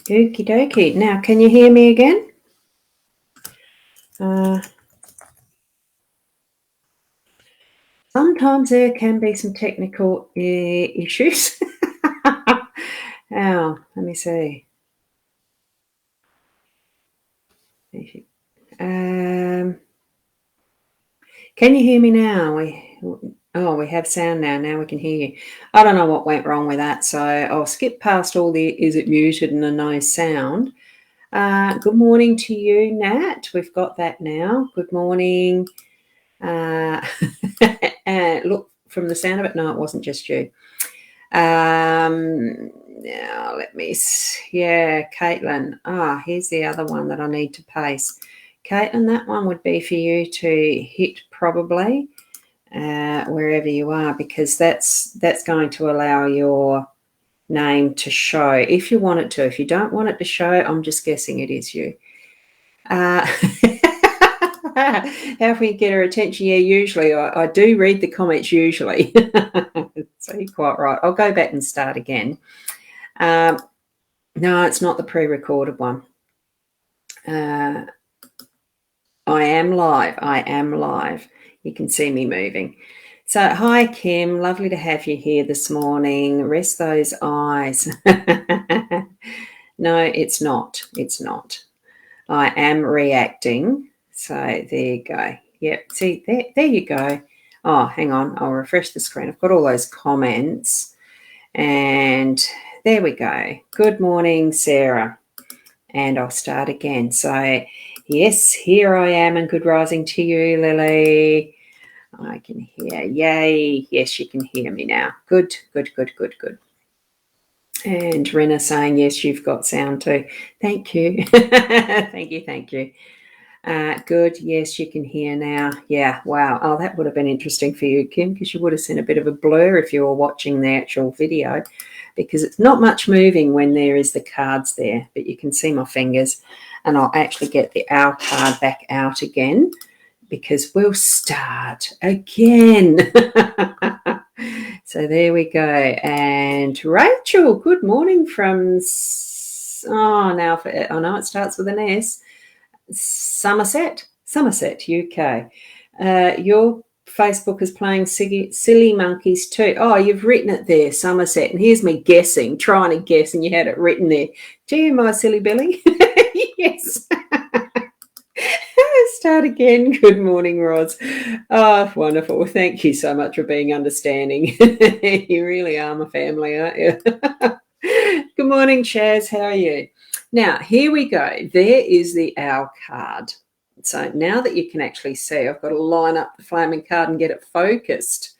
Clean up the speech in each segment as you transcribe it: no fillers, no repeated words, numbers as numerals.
Okie dokie. Now, can you hear me again? Sometimes there can be some technical issues. Now, let me see. Can you hear me now? We have sound now. Now we can hear you. I don't know what went wrong with that, so I'll skip past all the is it muted and the no sound. Good morning to you, Nat. We've got that now. Good morning. And look, from the sound of it, no, it wasn't just you. Now let me see. Yeah, Caitlin. Here's the other one that I need to paste. Caitlin, that one would be for you to hit probably wherever you are, because that's going to allow your name to show if you want it to. If you don't want it to show, I'm just guessing it is you. How can we get her attention? Yeah, usually I do read the comments usually. So you're quite right. I'll go back and start again. No, it's not the pre-recorded one. I am live. You can see me moving. So hi, Kim. Lovely to have you here this morning. Rest those eyes. No, it's not. It's not. I am reacting. So there you go. Yep. See, there you go. Oh, hang on. I'll refresh the screen. I've got all those comments. And there we go. Good morning, Sarah. And I'll start again. So, yes, here I am, and good rising to you, Lily. I can hear. Yay. Yes, you can hear me now. Good. And Rena saying, yes, you've got sound too. Thank you. Thank you. Good. Yes, you can hear now. Yeah. Wow. Oh, that would have been interesting for you, Kim, because you would have seen a bit of a blur if you were watching the actual video, because it's not much moving when there is the cards there, but you can see my fingers. And I'll actually get the owl card back out again, because we'll start again. So there we go. And Rachel, good morning from, I know it starts with an S, Somerset, UK. Your Facebook is playing Silly Monkeys too. Oh, you've written it there, Somerset. And here's me guessing, trying to guess, and you had it written there. Gee, my silly Billy. Yes. Start again. Good morning, Roz. Oh, wonderful. Thank you so much for being understanding. You really are my family, aren't you? Good morning, Chaz. How are you? Now, here we go. There is the owl card. So now that you can actually see, I've got to line up the flaming card and get it focused.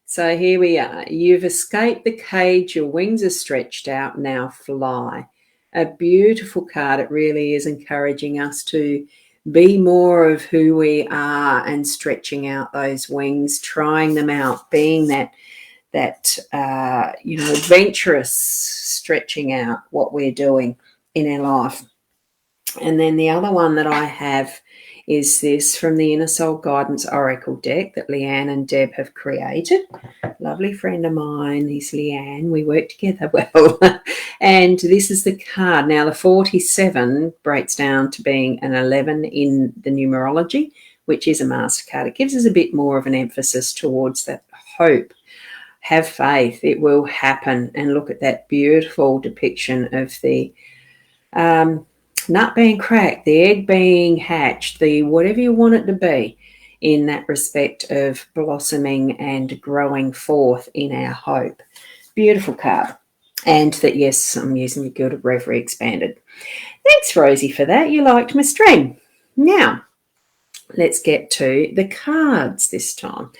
So here we are. You've escaped the cage. Your wings are stretched out. Now fly. A beautiful card. It really is encouraging us to be more of who we are and stretching out those wings, trying them out, being that adventurous, stretching out what we're doing in our life. And then the other one that I have is this from the Inner Soul Guidance Oracle deck that Leanne and Deb have created. Lovely friend of mine is Leanne. We work together well. And this is the card. Now, the 47 breaks down to being an 11 in the numerology, which is a master card. It gives us a bit more of an emphasis towards that hope. Have faith. It will happen. And look at that beautiful depiction of the nut being cracked, the egg being hatched, the whatever you want it to be in that respect of blossoming and growing forth in our hope. Beautiful card. And that, yes, I'm using the Gilded Reverie Expanded. Thanks, Rosie, for that. You liked my stream. Now, let's get to the cards this time.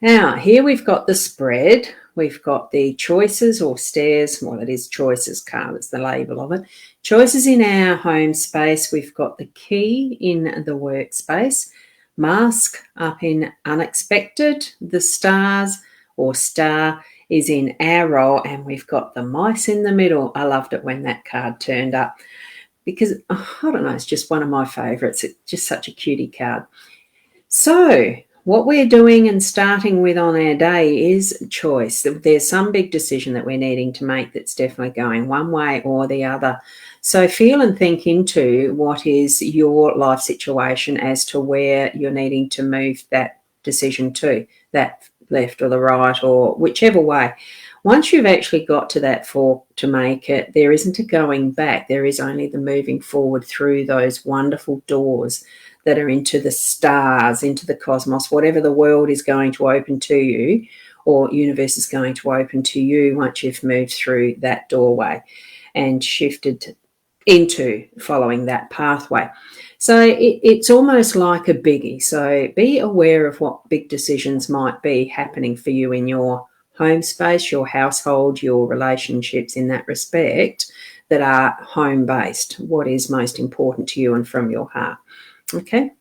Now, here we've got the spread. We've got the choices or stairs. Well, it is choices card. It's the label of it. Choices in our home space. We've got the key in the workspace. Mask up in unexpected. The stars or star is in our role. And we've got the mice in the middle. I loved it when that card turned up because, I don't know, it's just one of my favourites. It's just such a cutie card. So What we're doing and starting with on our day is choice. There's some big decision that we're needing to make that's definitely going one way or the other. So feel and think into what is your life situation as to where you're needing to move that decision to, that left or the right or whichever way. Once you've actually got to that fork to make it, there isn't a going back. There is only the moving forward through those wonderful doors that are into the stars, into the cosmos, whatever the world is going to open to you or universe is going to open to you once you've moved through that doorway and shifted into following that pathway. So it's almost like a biggie. So be aware of what big decisions might be happening for you in your home space, your household, your relationships in that respect that are home-based. What is most important to you and from your heart. Okay,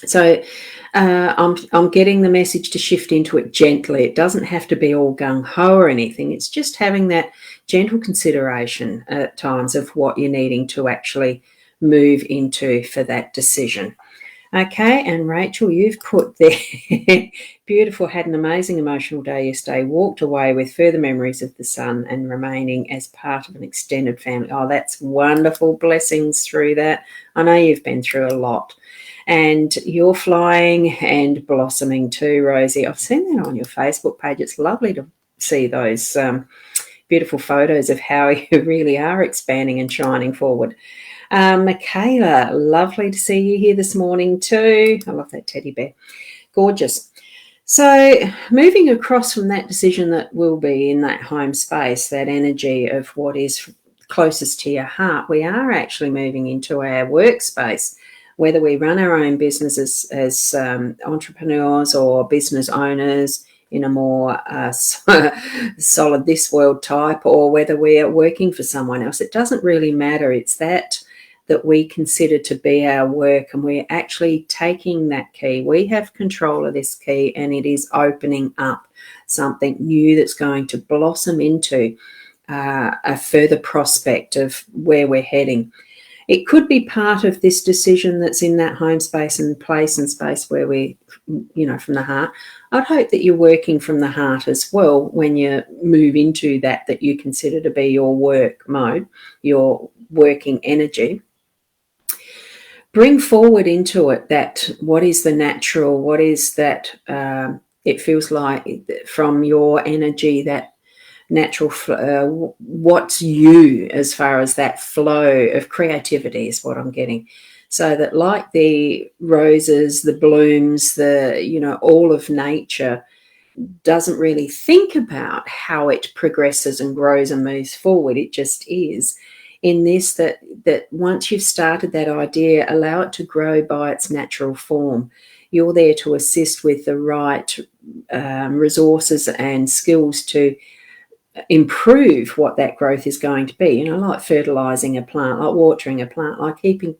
so I'm getting the message to shift into it gently. It doesn't have to be all gung-ho or anything. It's just having that gentle consideration at times of what you're needing to actually move into for that decision. Okay, and Rachel, you've put there, beautiful, had an amazing emotional day yesterday, walked away with further memories of the sun and remaining as part of an extended family. Oh, that's wonderful. Blessings through that. I know you've been through a lot. And you're flying and blossoming too, Rosie. I've seen that on your Facebook page. It's lovely to see those beautiful photos of how you really are expanding and shining forward. Michaela, lovely to see you here this morning too. I love that teddy bear. Gorgeous. So moving across from that decision that will be in that home space, that energy of what is closest to your heart, we are actually moving into our workspace, whether we run our own businesses as entrepreneurs or business owners in a more solid this world type, or whether we are working for someone else. It doesn't really matter. It's that we consider to be our work, and we're actually taking that key. We have control of this key, and it is opening up something new that's going to blossom into a further prospect of where we're heading. It could be part of this decision that's in that home space and place and space where we, from the heart. I'd hope that you're working from the heart as well when you move into that you consider to be your work mode, your working energy. Bring forward into it that what is the natural, what is that it feels like from your energy, that natural what's you as far as that flow of creativity is what I'm getting. So that like the roses, the blooms, all of nature doesn't really think about how it progresses and grows and moves forward. It just is. In this, that once you've started that idea, allow it to grow by its natural form. You're there to assist with the right resources and skills to improve what that growth is going to be, like fertilizing a plant, like watering a plant, like keeping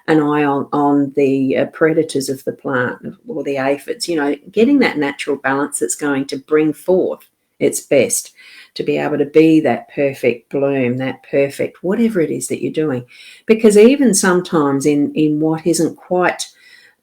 an eye on the predators of the plant or the aphids, getting that natural balance that's going to bring forth its best to be able to be that perfect bloom, that perfect whatever it is that you're doing. Because even sometimes in what isn't quite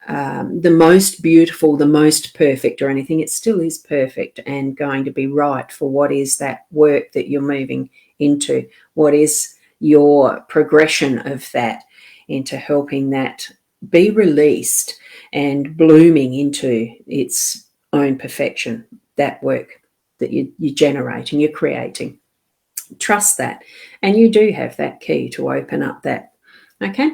the most beautiful, the most perfect or anything, it still is perfect and going to be right for what is that work that you're moving into, what is your progression of that into helping that be released and blooming into its own perfection, that work that you generate and you're creating. Trust that, and you do have that key to open up that. Okay.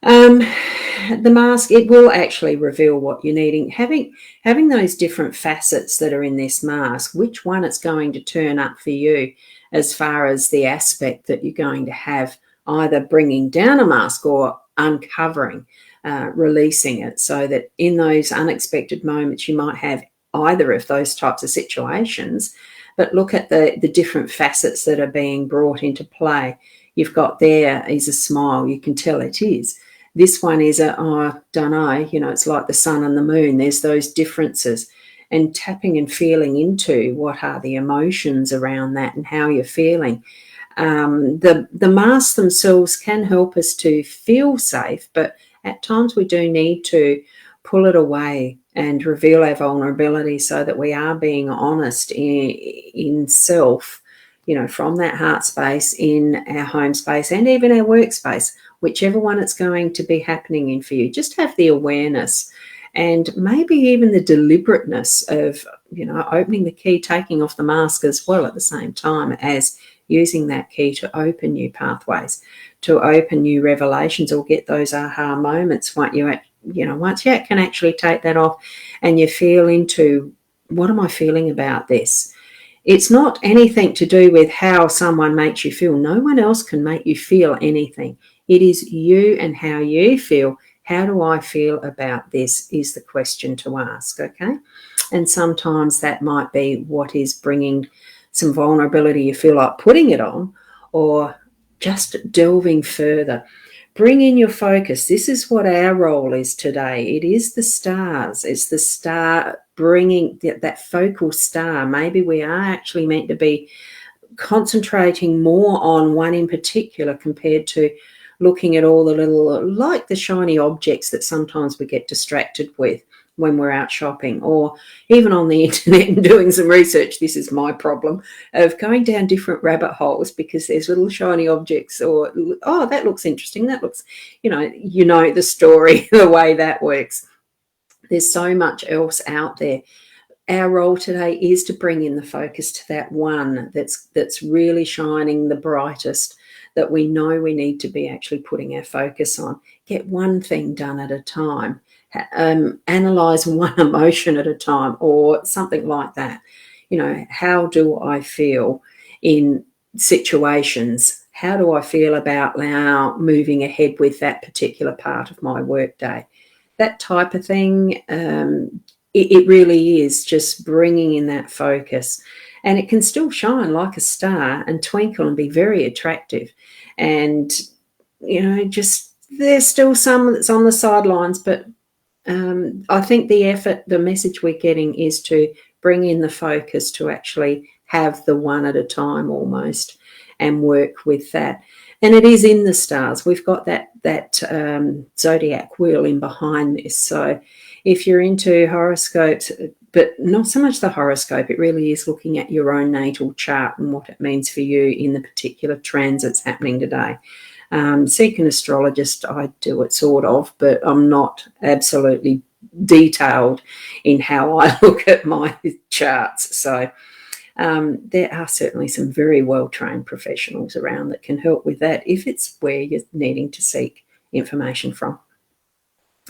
The mask, it will actually reveal what you're needing. Having those different facets that are in this mask, which one it's going to turn up for you as far as the aspect that you're going to have, either bringing down a mask or uncovering, releasing it, so that in those unexpected moments you might have either of those types of situations. But look at the different facets that are being brought into play. You've got there is a smile. You can tell it is. This one is I don't know, it's like the sun and the moon. There's those differences, and tapping and feeling into what are the emotions around that and how you're feeling. The masks themselves can help us to feel safe, but at times we do need to pull it away and reveal our vulnerability so that we are being honest in self, from that heart space, in our home space, and even our workspace, whichever one it's going to be happening in for you. Just have the awareness and maybe even the deliberateness of, opening the key, taking off the mask as well at the same time as using that key to open new pathways, to open new revelations, or get those aha moments once you can actually take that off and you feel into, what am I feeling about this? It's not anything to do with how someone makes you feel. No one else can make you feel anything. It is you and how you feel. How do I feel about this is the question to ask, okay? And sometimes that might be what is bringing some vulnerability. You feel like putting it on, or just delving further. Bring in your focus. This is what our role is today. It is the stars. It's the star bringing that focal star. Maybe we are actually meant to be concentrating more on one in particular compared to looking at all the little, like the shiny objects that sometimes we get distracted with when we're out shopping, or even on the internet and doing some research. This is my problem of going down different rabbit holes because there's little shiny objects, or, oh, that looks interesting. That looks, the story, the way that works. There's so much else out there. Our role today is to bring in the focus to that one that's really shining the brightest, that we know we need to be actually putting our focus on. Get one thing done at a time. Analyze one emotion at a time, or something like that. How do I feel in situations? How do I feel about now moving ahead with that particular part of my workday? That type of thing. It really is just bringing in that focus, and it can still shine like a star and twinkle and be very attractive. And, just there's still some that's on the sidelines, but I think the message we're getting is to bring in the focus, to actually have the one at a time almost, and work with that. And it is in the stars. We've got that zodiac wheel in behind this. So if you're into horoscopes, but not so much the horoscope, it really is looking at your own natal chart and what it means for you in the particular transits happening today. Seek an astrologist. I do it sort of, but I'm not absolutely detailed in how I look at my charts. So there are certainly some very well-trained professionals around that can help with that if it's where you're needing to seek information from.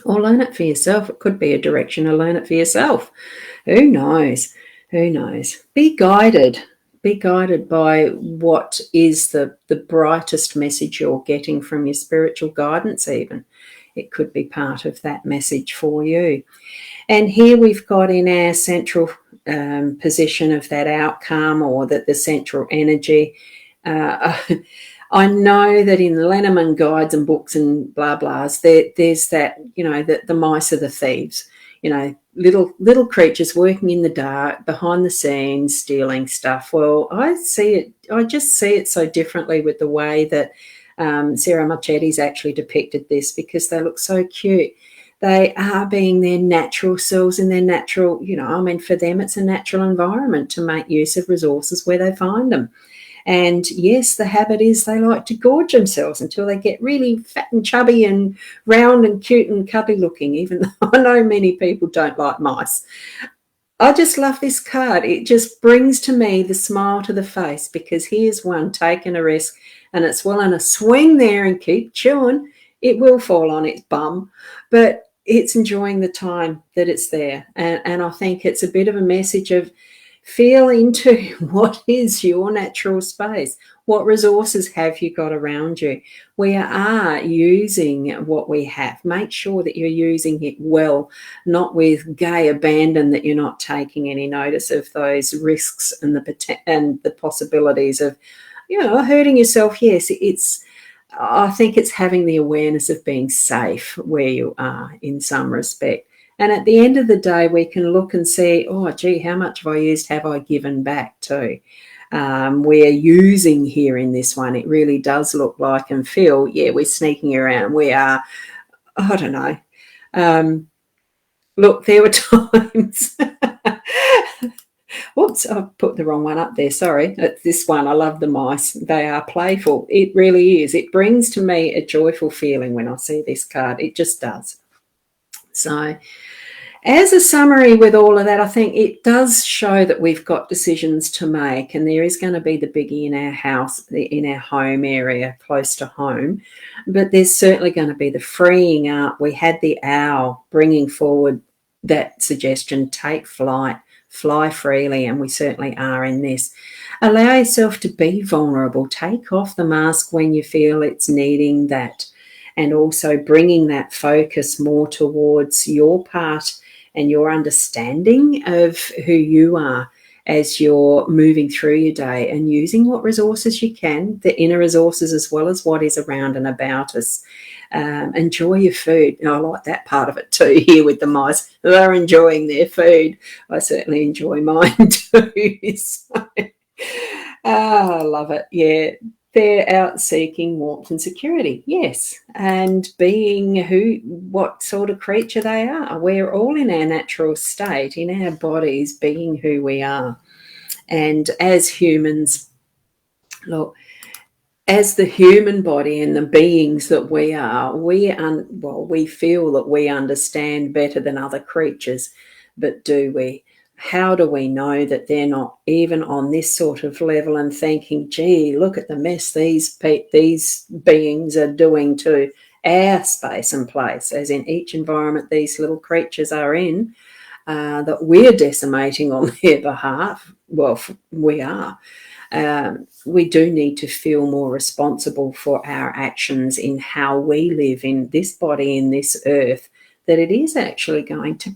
Or learn it for yourself. It could be a direction to learn it for yourself. Who knows? Who knows? Be guided. Be guided by what is the brightest message you're getting from your spiritual guidance even. It could be part of that message for you. And here we've got in our central position of that outcome, or that the central energy. I know that in the LENORMAND guides and books and blah blahs, there's that, the mice are the thieves, little creatures working in the dark, behind the scenes, stealing stuff. Well, I just see it so differently with the way that Sarah Marchetti's actually depicted this, because they look so cute. They are being their natural selves in their natural, for them it's a natural environment to make use of resources where they find them. And yes, the habit is they like to gorge themselves until they get really fat and chubby and round and cute and cuddly looking, even though I know many people don't like mice. I just love this card. It just brings to me the smile to the face, because here's one taking a risk, and it's willing to swing there and keep chewing. It will fall on its bum, but it's enjoying the time that it's there. And I think it's a bit of a message of, feel into what is your natural space. What resources have you got around you? We are using what we have. Make sure that you're using it well, not with gay abandon, that you're not taking any notice of those risks and the possibilities of, hurting yourself. Yes, I think it's having the awareness of being safe where you are in some respect. And at the end of the day, we can look and see, oh, gee, how much have I used? Have I given back to? We're using here in this one. It really does look like and feel, we're sneaking around. We are, I don't know. look, there were times. Whoops, I put the wrong one up there. Sorry. It's this one. I love the mice. They are playful. It really is. It brings to me a joyful feeling when I see this card. It just does. So, as a summary with all of that, I think it does show that we've got decisions to make, and there is going to be the biggie in our house, in our home area, close to home. But there's certainly going to be the freeing up. We had the owl bringing forward that suggestion, take flight, fly freely, and we certainly are in this. Allow yourself to be vulnerable. Take off the mask when you feel it's needing that, and also bringing that focus more towards your part and your understanding of who you are as you're moving through your day, and using what resources you can, the inner resources as well as what is around and about us. Enjoy your food. I like that part of it too here with the mice. They're enjoying their food. I certainly enjoy mine too. So, I love it. Yeah. They're out seeking warmth and security, yes, and being what sort of creature they are. We're all in our natural state, in our bodies, being who we are. And as humans, look, as the human body and the beings that we are, we feel that we understand better than other creatures, but do we? How do we know that they're not even on this sort of level and thinking, gee, look at the mess these beings are doing to our space and place, as in each environment these little creatures are in, that we're decimating on their behalf? Well, we are. We do need to feel more responsible for our actions in how we live in this body, in this earth, that it is actually going to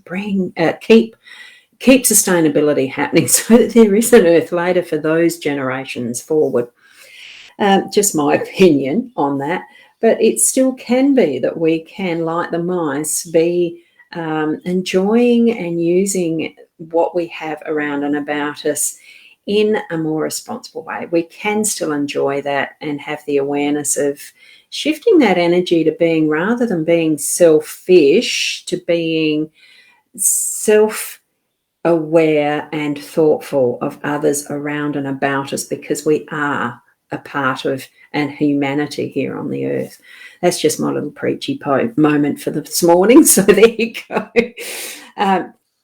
keep sustainability happening so that there is an earth later for those generations forward. Just my opinion on that. But it still can be that we can, like the mice, be enjoying and using what we have around and about us in a more responsible way. We can still enjoy that and have the awareness of shifting that energy to being, rather than being selfish, to being self-aware and thoughtful of others around and about us, because we are a part of and humanity here on the earth. That's just my little preachy moment for this morning. So there you go.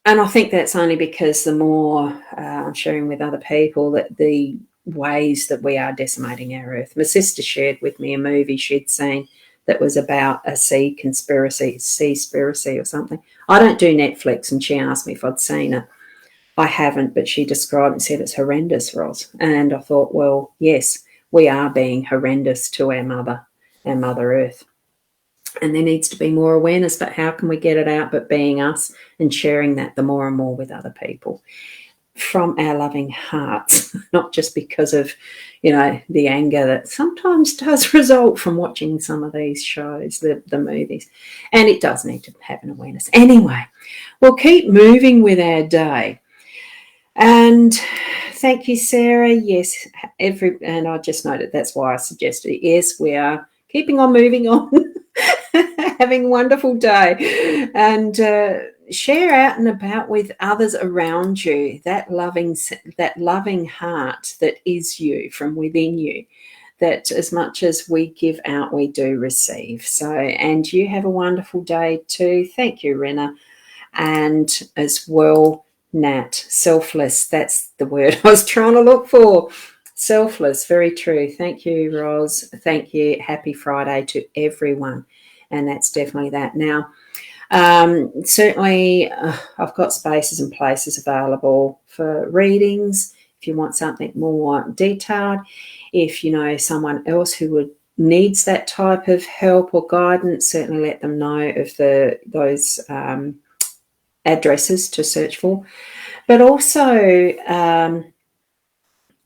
And I think that's only because the more I'm sharing with other people that the ways that we are decimating our earth. My sister shared with me a movie she'd seen that was about a seaspiracy or something. I don't do Netflix, and she asked me if I'd seen it. I haven't, but she described and said it's horrendous, Ros. And I thought, well, yes, we are being horrendous to our Mother Earth. And there needs to be more awareness, but how can we get it out but being us and sharing that the more and more with other people from our loving hearts, not just because of, the anger that sometimes does result from watching some of these shows, the movies. And it does need to have an awareness. Anyway, we'll keep moving with our day. And thank you, Sarah. Yes, and I just noted that's why I suggested it. Yes, we are keeping on moving on. Having a wonderful day, and share out and about with others around you that loving heart that is you, from within you, that as much as we give out, we do receive. So, and you have a wonderful day too. Thank you, Rena. And as well, Nat, selfless, that's the word I was trying to look for. Selfless, very true. Thank you, Ros. Thank you. Happy Friday to everyone. And that's definitely that. Now, certainly I've got spaces and places available for readings if you want something more detailed. If you know someone else who needs that type of help or guidance, certainly let them know of those addresses to search for. But also,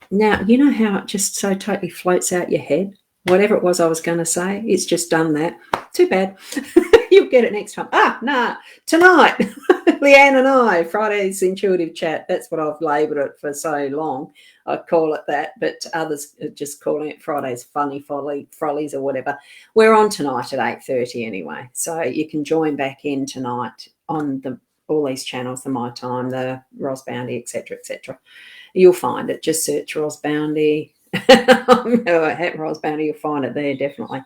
now, you know how it just so totally floats out your head? Whatever it was I was going to say, it's just done that. Too bad. You'll get it next time. Tonight, Leanne and I, Friday's Intuitive Chat. That's what I've labelled it for so long. I call it that, but others are just calling it Friday's Funny Frollies or whatever. We're on tonight at 8:30 anyway, so you can join back in tonight on the all these channels, the My Time, the Ros Bounty, etc., etc. You'll find it. Just search Ros Bounty. Ros Bounty, you'll find it there, definitely.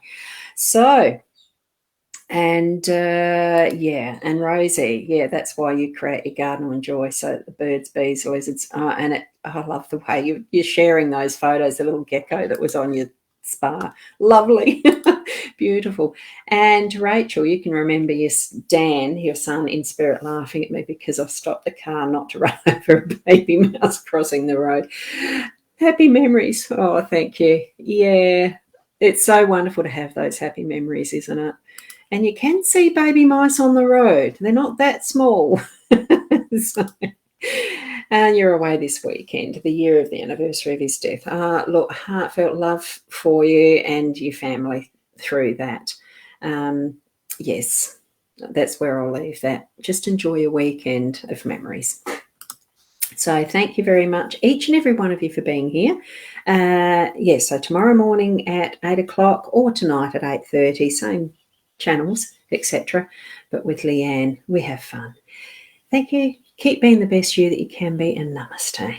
So, and and Rosie, that's why you create your garden of joy, so that the birds, bees, lizards, I love the way you're sharing those photos. The little gecko that was on your spa, lovely. Beautiful. And Rachel, you can remember Dan, your son, in spirit, laughing at me because I've stopped the car not to run over a baby mouse crossing the road. Happy memories. Oh, thank you. Yeah, it's so wonderful to have those happy memories, isn't it? And you can see baby mice on the road. They're not that small. So, and you're away this weekend, the year of the anniversary of his death. Look, heartfelt love for you and your family through that. Yes, that's where I'll leave that. Just enjoy your weekend of memories. So thank you very much, each and every one of you, for being here. So tomorrow morning at 8 o'clock or tonight at 8:30, same channels, etc. But with Leanne, we have fun. Thank you. Keep being the best you that you can be, and namaste.